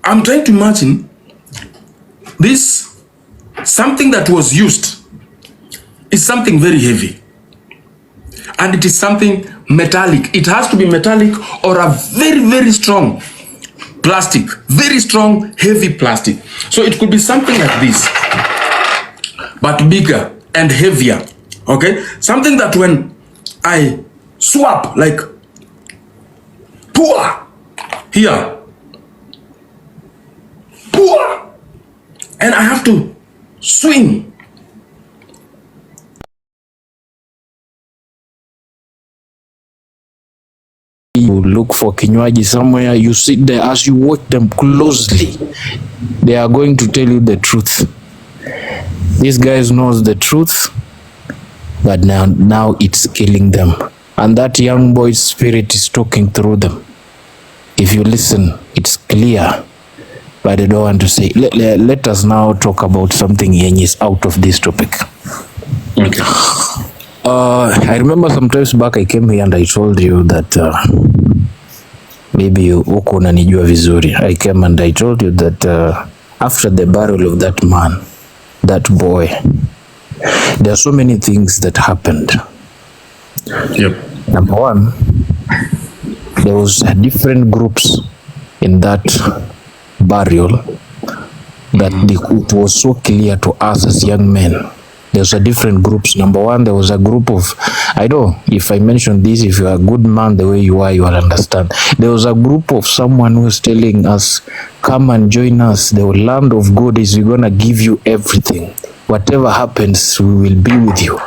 I'm trying to imagine this, something that was used is something very heavy. And it is something metallic. It has to be metallic or a very, very strong plastic. Very strong, heavy plastic. So it could be something like this, but bigger and heavier. Okay? Something that when I swap, like, pour, here, pour, and I have to swing. You look for kinywaji somewhere, you sit there. As you watch them closely, they are going to tell you the truth. These guys knows the truth, but now it's killing them. And that young boy's spirit is talking through them. If you listen, it's clear, but I don't want to say. Let us now talk about something yenye is out of this topic. Okay. I remember sometimes back I came here and I told you that maybe uko unanijua vizuri. I came and I told you that after the burial of that man, that boy, there are so many things that happened. Yep. Number one, there was different groups in that burial that it was so clear to us as young men. There's a different groups. Number one, there was a group of, I know if I mention this, if you're a good man the way you are, you will understand. There was a group of someone who was telling us, come and join us. The land of God is we're gonna give you everything. Whatever happens, we will be with you.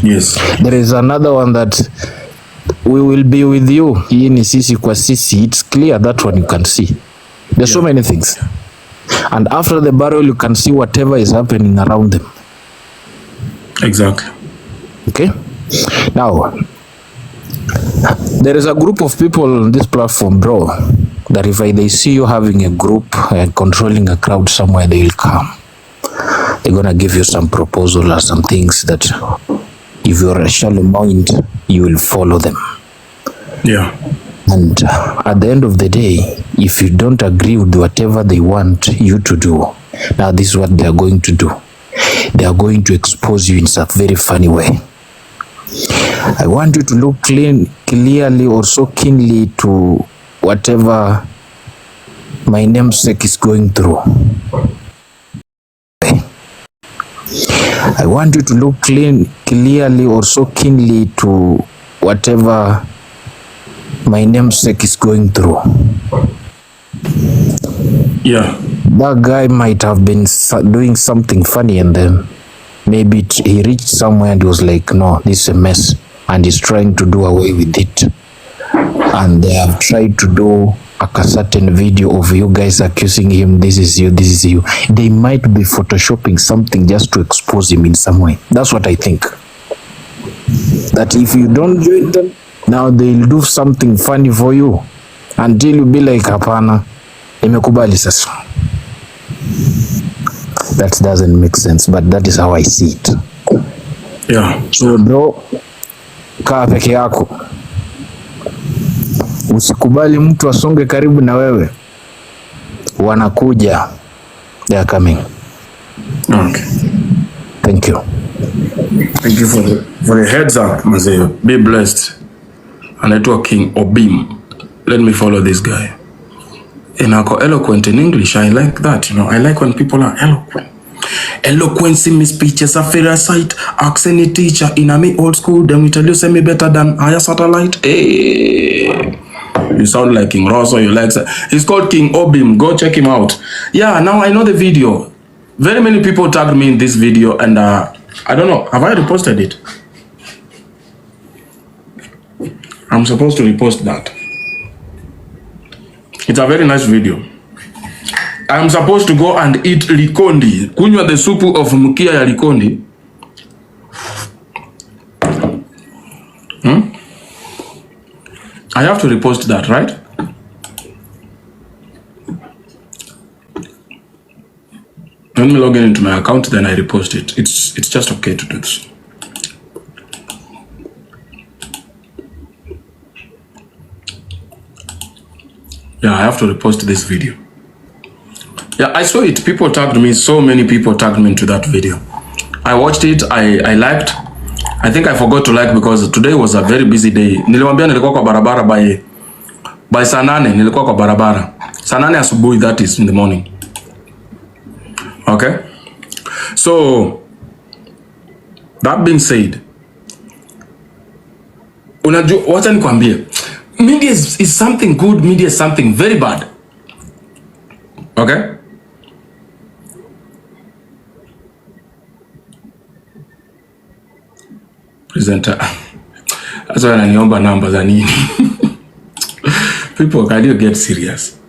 Yes. There is another one that we will be with you. Hii ni sisi kwa sisi. It's clear, that one you can see. There's so many things. And after the burial, you can see whatever is happening around them. Exactly. Okay. Now, there is a group of people on this platform, bro, that if they see you having a group and controlling a crowd somewhere, they will come. They're gonna give you some proposal or some things that if you're a shallow mind, you will follow them. Yeah. And at the end of the day, if you don't agree with whatever they want you to do, now this is what they are going to do. They are going to expose you in a very funny way. I want you to look clearly or so keenly to whatever my namesake is going through. I want you to look clearly or so keenly to whatever my namesake is going through. Yeah. That guy might have been doing something funny, and then maybe he reached somewhere and he was like, no, this is a mess, and he's trying to do away with it. And they have tried to do a certain video of you guys accusing him, this is you, this is you. They might be photoshopping something just to expose him in some way. That's what I think. That if you don't join them, now they'll do something funny for you until you be like, hapana, imekubali sasa. That doesn't make sense, but that is how I see it. Yeah. So bro, kaa peke yako. Usikubali mtu asonge karibu na wewe. Wanakuja. They are coming. Okay. Thank you. Thank you for the heads up, Mazeo. Be blessed. Anaitwa King Obim. Let me follow this guy. And ako eloquent in English. I like that, you know. I like when people are eloquent. Eloquence in me speeches a fair sight. Ask any teacher in a me old school, then we tell you say me better than higher satellite. Hey. You sound like King Rosso, you like that. He's called King Obim. Go check him out. Yeah, now I know the video. Very many people tagged me in this video, and I don't know, have I reposted it? I'm supposed to repost that. It's a very nice video. I'm supposed to go and eat likondi. Kunywa the soup of mkia ya likondi. I have to repost that, right? Let me log in into my account, then I repost it. It's just okay to do this. Yeah, I have to repost this video. Yeah, I saw it. People tagged me. So many people tagged me into that video. I watched it. I liked. I think I forgot to like because today was a very busy day. Niliwaambia nilikuwa kwa barabara by saa 8 nilikuwa kwa barabara. Saa 8 asubuhi, that is in the morning. Okay? So that being said, unajua wacha nikwambie, media is something good, media is something very bad. Okay? Presenter. Sasa wananiomba namba za nini? People, can you get serious?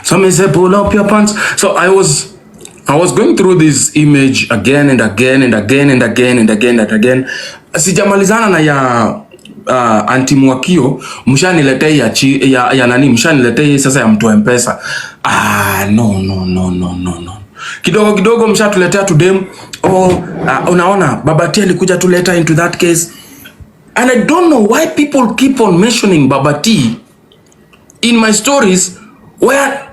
Somebody said pull up your pants. So I was going through this image again and again and again and again and again and again. Sijamalizana na ya anti Mwakio, mshaniletee ya nani, mshaniletee sasa ya mtu M-Pesa. No. Kidogo mshatuletea to them. Unaona Baba T alikuja to later into that case. And I don't know why people keep on mentioning Baba T in my stories where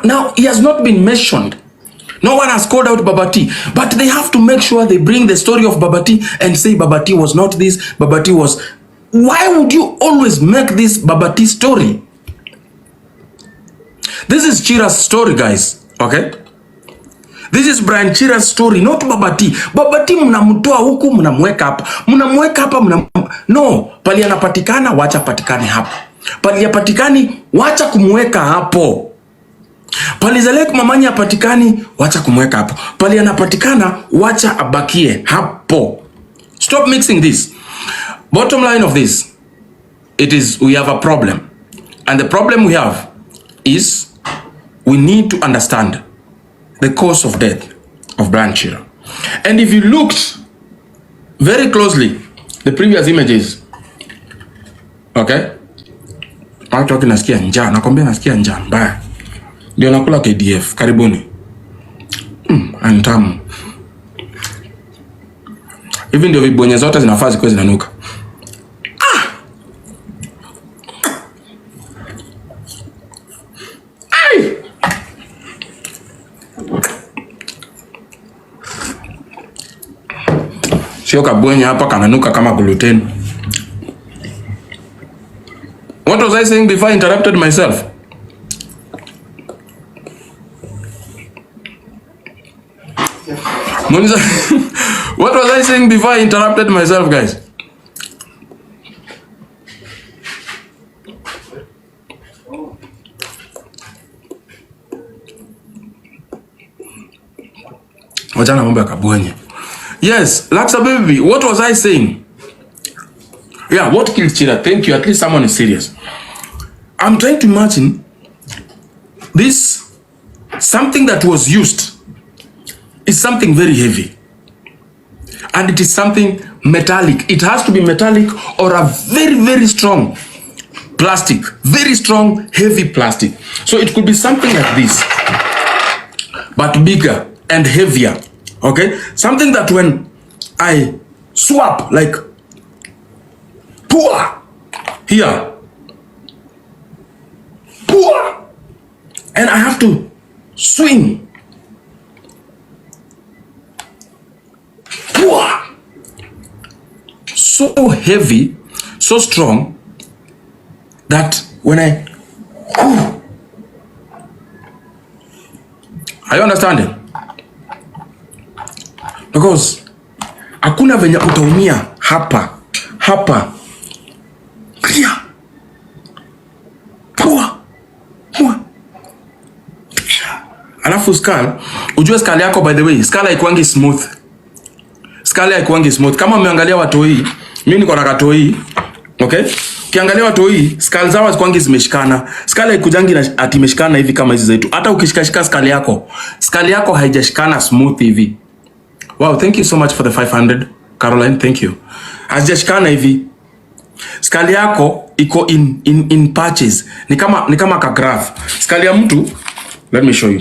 now he has not been mentioned. No one has called out Baba T, but they have to make sure they bring the story of Baba T and say Baba T was not this, Baba T was. Why would you always make this Baba T story? This is Chira's story, guys. Okay? This is Brian Chira's story, not Baba T. Baba T mnamtoa huku, mnamweka hapa, no, pali anapatikana wacha patikane hapo. Pali yapatikani wacha kumweka hapo. Pali Zalek mamanya apatikani wacha kumweka hapo. Pali anapatikana wacha abakie hapo. Stop mixing this. Bottom line of this, it is we have a problem. And the problem we have is we need to understand the cause of death of Brian Chira. And if you looked very closely, the previous images, okay? Watu waki nasikia njaa, nakwambia nasikia njaa mbaya. Ndio nakula KDF, karibuni. Antamu. Hivi ndio vibonye zote zinafaa zikuwe zinanuka. Sio kabonye hapa kananuka kama gluten. What was I saying before I interrupted myself? What was I saying before I interrupted myself, guys? Wajana mambo ya kabonye. Yes, Laksa baby, what was I saying? Yeah, what killed Chira? Thank you. At least someone is serious. I'm trying to imagine this, something that was used is something very heavy. And it is something metallic. It has to be metallic or a very, very strong plastic. Very strong, heavy plastic. So it could be something like this, but bigger and heavier. Okay? Something that when I swap, like, pour here, pour, and I have to swing, pour, so heavy, so strong that when I, are you understanding? Because hakuna venye utaumia hapa pia pua. Alafu skull, ujue skull yako, by the way, skull haikuangi smooth. Skull haikuangi smooth. Kama umeangalia watoi, mimi niko na katoi, okay? Kiangalia watoi, skull zao hazikuangi zimeshikana. Skull haikujangi ati imeshikana hivi kama hizi zetu. Hata ukishikashika skull yako haijashikana smooth hivi. Wow, thank you so much for the 500, Caroline, thank you. Hazijashikana hivi. Skull yako iko in patches. Ni kama ka graph. Skull ya mtu, let me show you.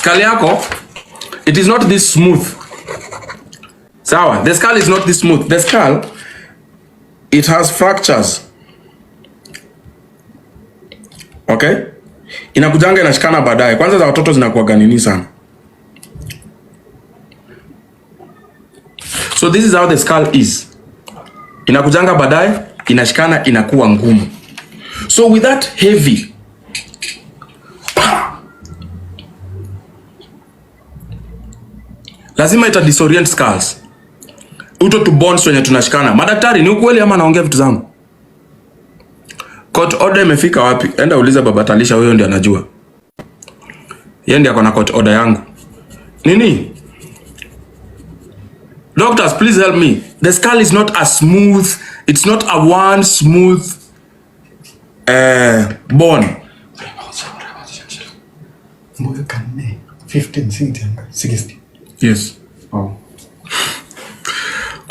skull yako, it is not this smooth. Sawa, the skull is not this smooth. The skull, it has fractures. Okay? Inakujanga inashikana baadaye. Kwanza za watoto zinakuwa nini sana. So this is how the skull is. Inakujanga baadaye, inashikana, inakuwa ngumu. So with that heavy, lazima ita disorient skulls. Uto to bones wenye tunashikana. Madaktari, ni ukweli ama naongea vitu zangu? Court order imefika wapi? Enda uliza baba Talisha, huyo ndiye anajua. Yeye ndiye akona court order yangu. Nini? Doctors, please help me. The skull is not a smooth, it's not a one smooth bone. 15, 60. Yes. Oh.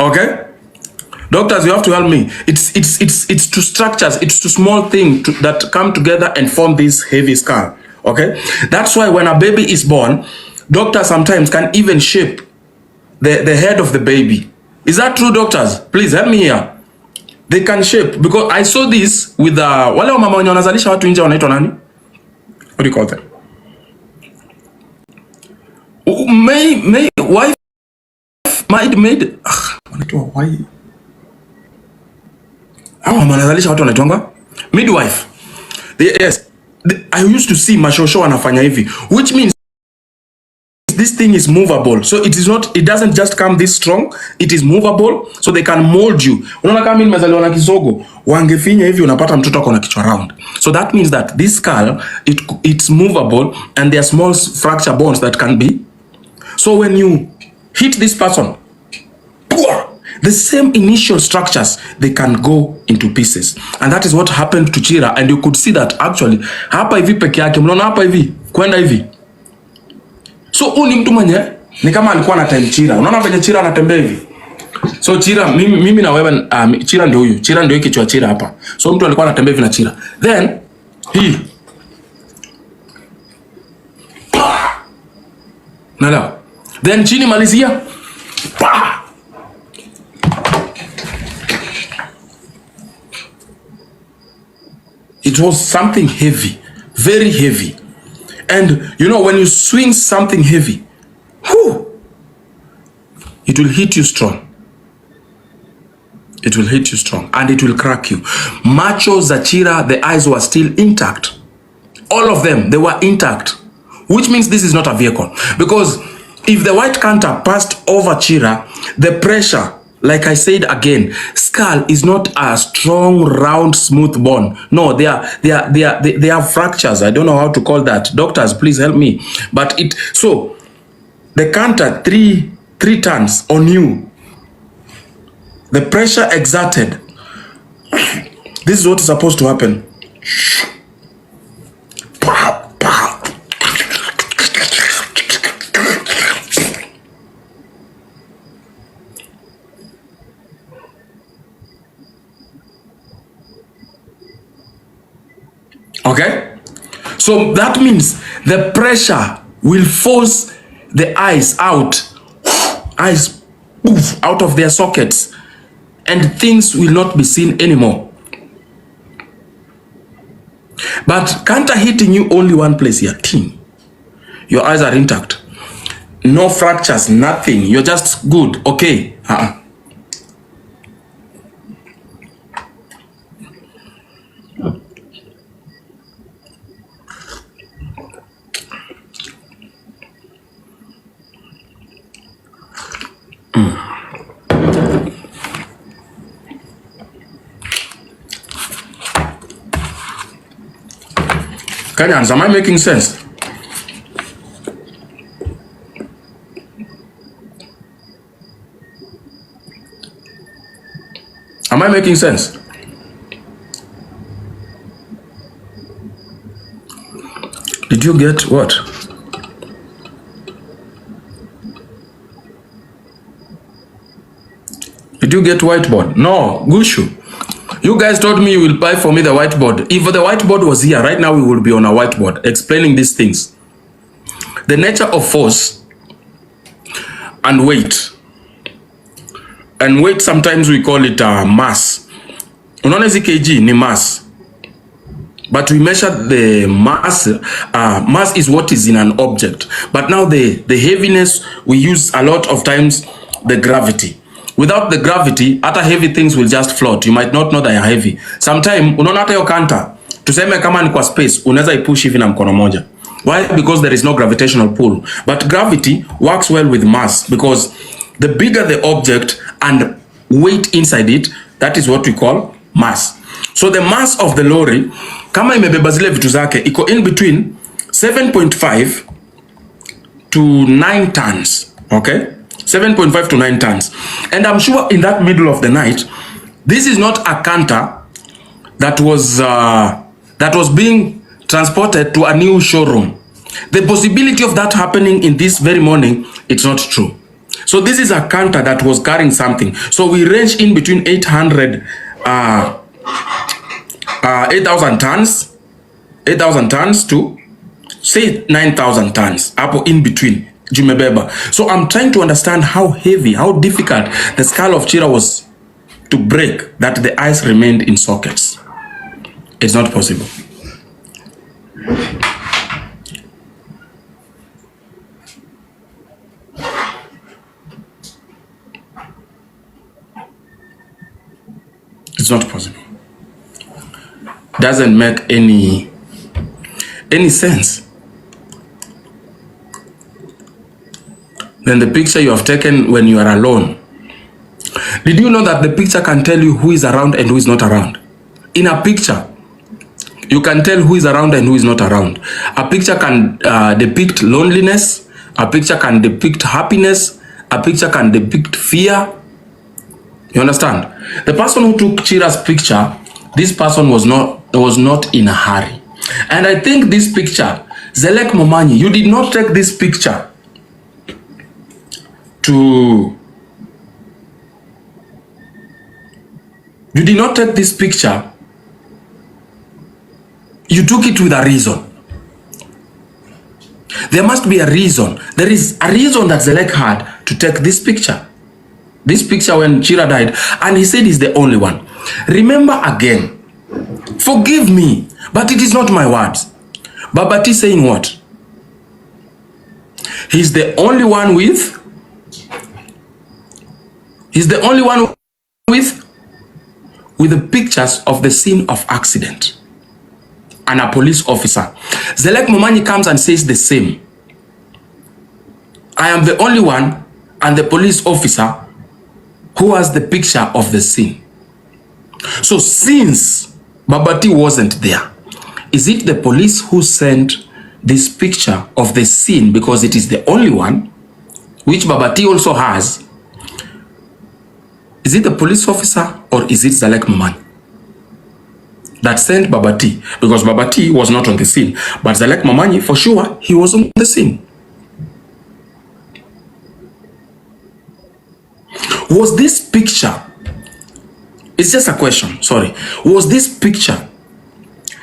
Okay? Doctors, you have to help me. It's two structures, it's two small things that come together and form this heavy skull. Okay? That's why when a baby is born, doctors sometimes can even shape the head of the baby. Is that true, doctors? Please help me here. They can shape, because I saw this with wale mama wenye wanazalisha watu nje wanaitwa nani? What do you call them? Wife, maid, wanaitwa why? Hao mama wanazalisha watu wanaitwa midwife. Yes, I used to see mashosho wanafanya hivi, which means this thing is movable. So it doesn't just come this strong, it is movable, so they can mold you. Unaona kama mimi nimezaliwa na kisogo, wangefinya hivi unapata mtoto ako na kichwa round. So that means that this skull, it's movable and there are small fracture bones that can be. So when you hit this person, the same initial structures, they can go into pieces. And that is what happened to Chira. And you could see that actually, hapa hivi peke yake, mnaona hapa hivi, kwenda hivi. So ni mtu mwenye ni kama alikuwa na time Chira. Unaona venye Chira anatembea hivi. So Chira, mimi na wewe, Chira ndio huyu. Chira ndio kichwa Chira hapa. So mtu alikuwa anatembea hivi na Chira. Then hii. Nala. Then chini malizia. It was something heavy, very heavy. And you know, when you swing something heavy, it will hit you strong. It will hit you strong and it will crack you. Macho za Chira, the eyes were still intact. All of them, they were intact. Which means this is not a vehicle. Because if the white canter passed over Chira, the pressure, like I said again, skull is not a strong, round, smooth bone. No, they are fractures. I don't know how to call that. Doctors, please help me. But so the canter three turns on you. The pressure exerted. This is what is supposed to happen. Okay, so that means the pressure will force the eyes out, out of their sockets, and things will not be seen anymore. But canter hitting you only one place here, your eyes are intact, no fractures, nothing, you're just good. Okay. Kenyans, am I making sense? Am I making sense? Did you get what? Did you get whiteboard? No, Gushu. You guys told me you will buy for me the whiteboard. If the whiteboard was here, right now we will be on a whiteboard explaining these things. the nature of force and weight. And weight, sometimes we call it mass. Unaona hizi kg ni mass. But we measure the mass. Mass is what is in an object. But now the heaviness, we use a lot of times the gravity. Without the gravity, other heavy things will just float. You might not know they are heavy. Sometimes, unaona hata hiyo kanta, tuseme kama ni kwa space, unaweza ipush hivi na mkono moja. Why? Because there is no gravitational pull. But gravity works well with mass, because the bigger the object and weight inside it, that is what we call mass. So the mass of the lorry, kama imebeba zile vitu zake, iko in between 7.5 to 9 tons. Okay? 7.5 to 9 tons. And I'm sure in that middle of the night, this is not a canter that was being transported to a new showroom. The possibility of that happening in this very morning, it's not true. So this is a canter that was carrying something. So we range in between 8,000 tons to say 9,000 tons. Hapo in between. Jumebeba. So I'm trying to understand how heavy, how difficult the skull of Chira was to break, that the ice remained in sockets. It's not possible. It's not possible. Doesn't make any sense. Then the picture you have taken when you are alone. Did you know that the picture can tell you who is around and who is not around? In a picture, you can tell who is around and who is not around. A picture can depict loneliness. A picture can depict happiness. A picture can depict fear. You understand? The person who took Chira's picture, this person was not in a hurry. And I think this picture, Zelek Momanyi, you did not take this picture you took it with a reason. There must be a reason. There is a reason that Zelek had to take this picture. This picture when Chira died, and he said he's the only one. Remember again, forgive me, but it is not my words. Babati saying what? He's the only one with the pictures of the scene of accident and a police officer. Zelek Momanyi comes and says the same. I am the only one and the police officer who has the picture of the scene. So since Babati wasn't there, is it the police who sent this picture of the scene because it is the only one, which Babati also has? Is it the police officer or is it Zelek Momanyi that sent Babati? Because Babati was not on the scene, but Zelek Momanyi, for sure, he was on the scene. Was this picture, it's just a question, sorry. Was this picture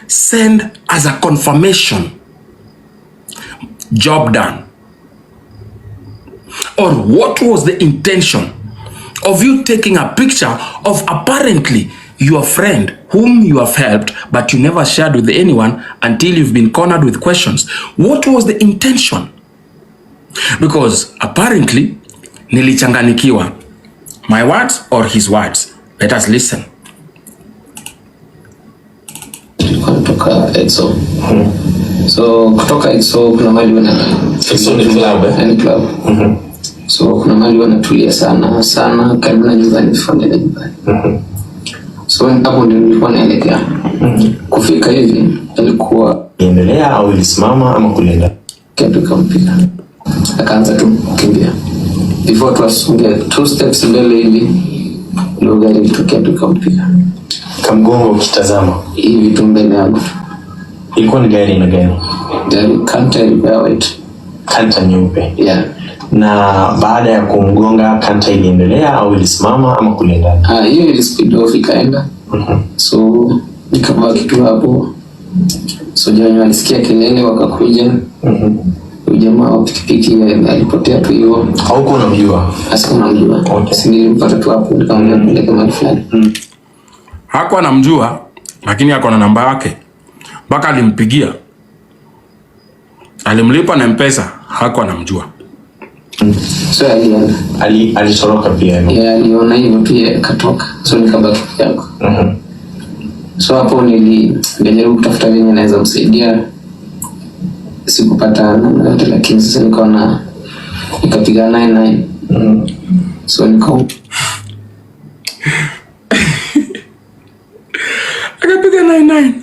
sent as a confirmation, job done? Or what was the intention of you taking a picture of apparently your friend whom you have helped, but you never shared with anyone until you've been cornered with questions? What was the intention? Because apparently, nilichanganikiwa. My words or his words? Let us listen. Kutoka EXO. So kutoka EXO kuna mali wana EXO ni club, ni club. So kuna mali wanatulia sana karibu na nyumbani, familia nyumbani. So hapo ndio nilikuwa naelekea. Kufika hivi alikuwa endelea au ilisimama ama kulenga? Kiatu kampiga. Akaanza tu kukimbia. Before tuasonge 2 steps mbele hivi ndio gari litokea tukampiga. Kamgongo ukitazama hivi tu mbele yangu. Ilikuwa ni gari na gari? Gari kanta ilikuwa white. Kanta nyeupe. Yeah. Na baada ya kumgonga kanta iliendelea au ilisimama ama kulenga? Hiyo ili speed off ikaenda. So nikabaki tu hapo. So jana walisikia kelele wakakuja. Jamaa wa pikipiki alipotea tu hiyo. Hauko unamjua? Asiko unamjua. Okay. Si nilimpata tu hapo nikamwambia peleke mahali fulani. Hakuwa anamjua lakini ako na namba yake. Mpaka alimpigia. Alimlipa na M-Pesa, hakuwa anamjua. So alitoroka pia. Yeah, aliona hivyo pia katoka. So nikabaki yangu. So hapo nilijaribu kutafuta venye naweza msaidia. Sikupata namna yote, lakini sasa nikapiga 99. So akapiga 99.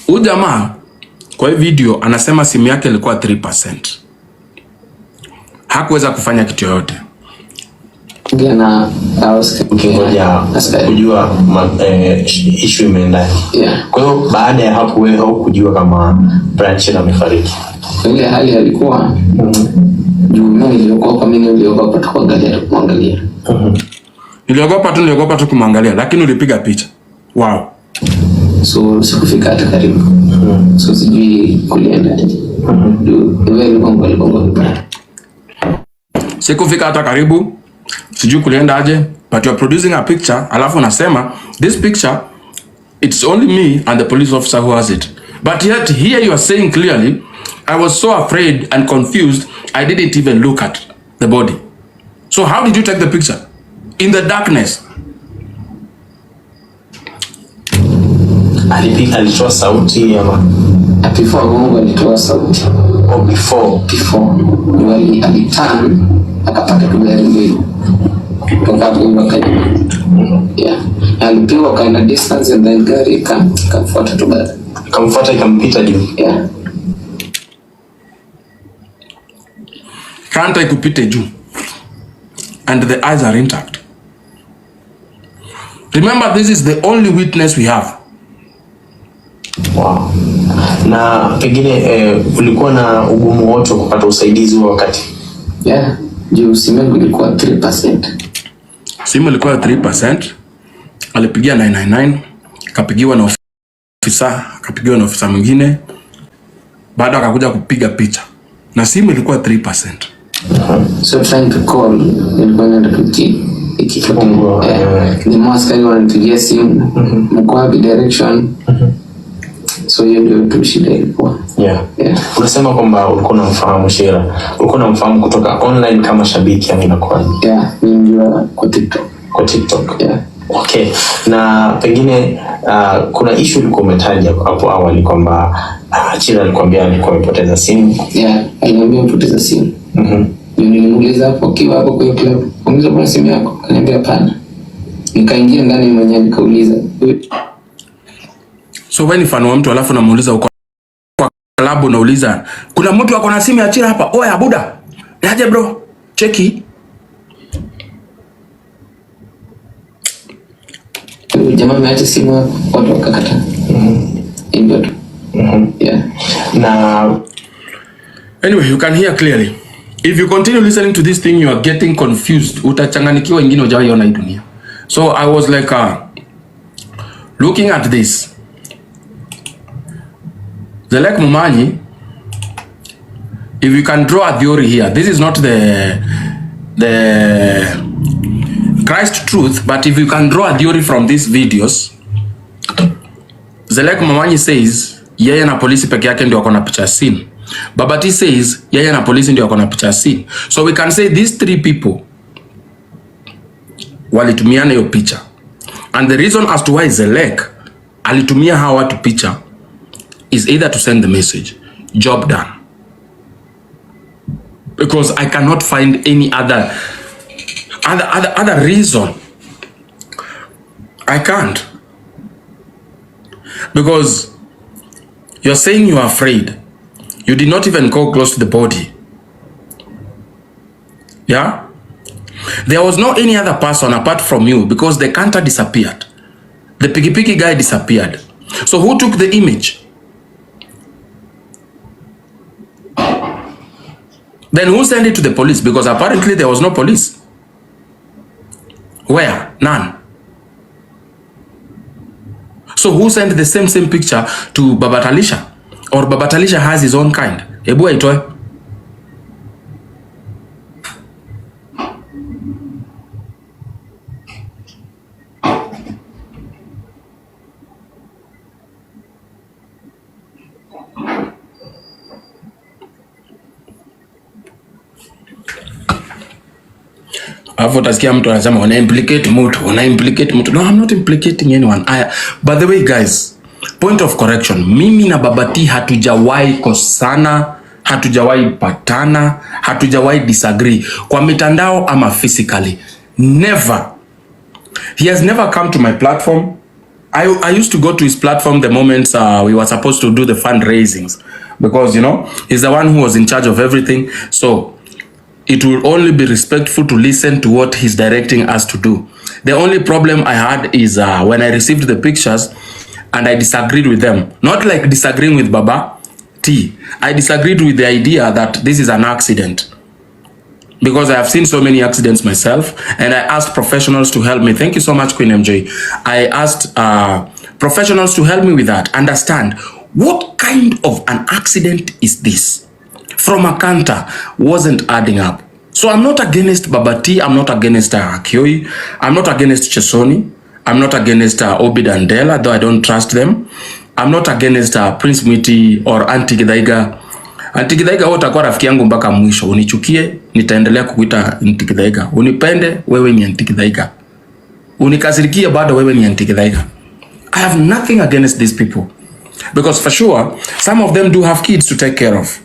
Huyu jamaa kwa hii video anasema simu yake ilikuwa 3%. Hakuweza kufanya kitu yoyote. Ngena ukingoja kujua issue imeenda. Yeah. Kwa hiyo baada ya hapo wewe haukujua kama Branch amefariki. Ile hali alikuwa juu mimi niliogopa tu kumwangalia. Niliogopa tu kumwangalia, lakini ulipiga picha. Wow. So sikufika hata karibu. So sijui kulienda. Sikufika hata karibu. Sijui kulienda aje, but you are producing a picture, alafu nasema this picture it's only me and the police officer who has it. But yet here you are saying clearly I was so afraid and confused I didn't even look at the body. So how did you take the picture in the darkness? Alitoa sauti ama before Mungu alitoa sauti. Before alitan akapata gari mbili kutoka hapo mpaka yeah, alipigwa kaina distance and then gari kamfuata tu baada kamfuata ikampita juu. Yeah, Kanta ikupite juu and the eyes are intact. Remember, this is the only witness we have. Wow. Na pengine ulikuwa na ugumu wote kupata usaidizi wa wakati? Yeah, juu simu ilikuwa 3%. Simu ilikuwa 3%. Alipigia 999, kapigiwa na ofisa mwingine. Baada akakuja kupiga picha. Na simu ilikuwa 3%. So trying to call, ilikuwa inaenda kuti. Ni maskari wanapigia simu, mkoa direction. So hiyo ndio tu shida ilikuwa. Yeah. Unasema kwamba ulikuwa unamfahamu Chira. Ulikuwa unamfahamu kutoka online kama shabiki ama inakuwaje? Yeah, nimejua kwa TikTok. Yeah. Okay. Na pengine kuna issue ulikuwa umetaja hapo awali kwamba Chira alikwambia alikuwa amepoteza simu. Yeah, aliniambia amepoteza simu. Nilimuuliza hapo akiwa hapo kwa club, "Unaweza kuwa simu yako?" Akaniambia hapana. Nikaingia ndani mwenyewe nikauliza. So wewe ni fan wa mtu alafu namuuliza uko kwa club unauliza, "Kuna mtu ako na simu ya Chira hapa?" "Oya buda. Niaje bro? Cheki." Jamaa ameacha simu hapo, watu wakakata. Ndio tu. Yeah. Na anyway, you can hear clearly. If you continue listening to this thing, you are getting confused. Utachanganikiwa, ingine hujawahi ona hii dunia. So I was like looking at this. The like Mumanyi, if you can draw a theory here, this is not the Christ truth, but if you can draw a theory from these videos, Zelek Mumanyi says yeye na polisi peke yake ndio wako na picha scene. Babati says yeye na polisi ndio wako na picha scene. So we can say these three people walitumiana hiyo picha. And the reason as to why Zelek alitumia hawa watu picha is either to send the message, job done. Because I cannot find any other reason. I can't. Because you're saying you are afraid. You did not even go close to the body. Yeah? There was no any other person apart from you because the counter disappeared. The piki guy disappeared. So who took the image? Then who sent it to the police? Because apparently there was no police. Where? None. So who sent the same picture to Baba Talisha or Baba Talisha has his own kind. Hebu aitoe. Hapo utasikia mtu anasema una implicate mtu. No, I'm not implicating anyone. By the way guys, point of correction. Mimi na Baba T hatujawahi kosana, hatujawahi patana, hatujawahi disagree kwa mitandao ama physically. Never. He has never come to my platform. I used to go to his platform the moments we were supposed to do the fundraisings, because you know he's the one who was in charge of everything. So it will only be respectful to listen to what he's directing us to do. The only problem I had is when I received the pictures and I disagreed with them. Not like disagreeing with Baba T. I disagreed with the idea that this is an accident, because I have seen so many accidents myself, and I asked professionals to help me. Thank you so much, Queen MJ. I asked professionals to help me with that. Understand, what kind of an accident is this? From a canter wasn't adding up. So I'm not against Baba T, I'm not against Kioi, I'm not against Chesoni, I'm not against Obi Dandela, though I don't trust them. I'm not against Prince Mwiti or Auntie Githaiga. Auntie Githaiga wote kwa rafiki yangu mpaka mwisho. Unichukie, nitaendelea kukuita Auntie Githaiga. Unipende, wewe ni Auntie Githaiga. Unikasirikie, bado wewe ni Auntie Githaiga. I have nothing against these people, because for sure some of them do have kids to take care of.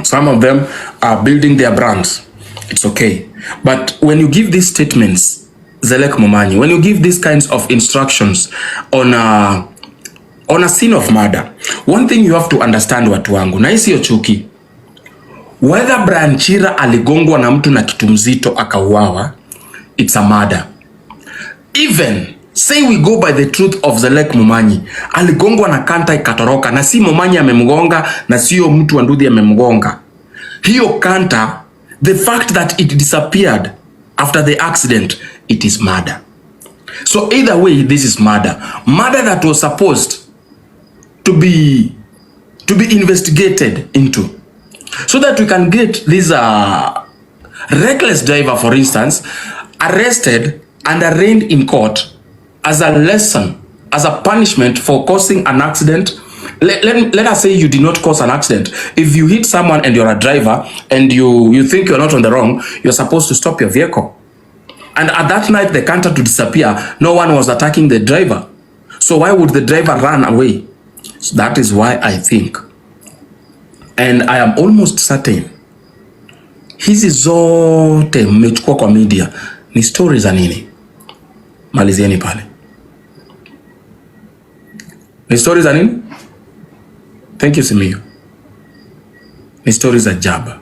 Some of them are building their brands. It's okay. But when you give these statements, Zelek Momanyi, when you give these kinds of instructions on a scene of murder, one thing you have to understand, watu wangu, na isi chuki, whether Brian Chira aligongwa na mtu na kitu mzito akauawa, it's a murder. Even say we go by the truth of Zelek Momanyi, aligongwa na kanta ikatoroka, na si Momanyi amemgonga, na sio mtu wa Ndudhi amemgonga. Hiyo kanta, the fact that it disappeared after the accident, it is murder. So either way, this is murder. Murder that was supposed to be investigated into, so that we can get this reckless driver, for instance, arrested and arraigned in court as a lesson, as a punishment for causing an accident. Let us say you did not cause an accident. If you hit someone and you're a driver and you think you're not on the wrong, you're supposed to stop your vehicle. And at that night, the canter to disappear, no one was attacking the driver. So why would the driver run away? So that is why I think, and I am almost certain, hizi zote mmechukua kwa media ni stories za nini? Malizieni pale. Ni stories za nini? Thank you, Simiyu. Ni stories za jaba.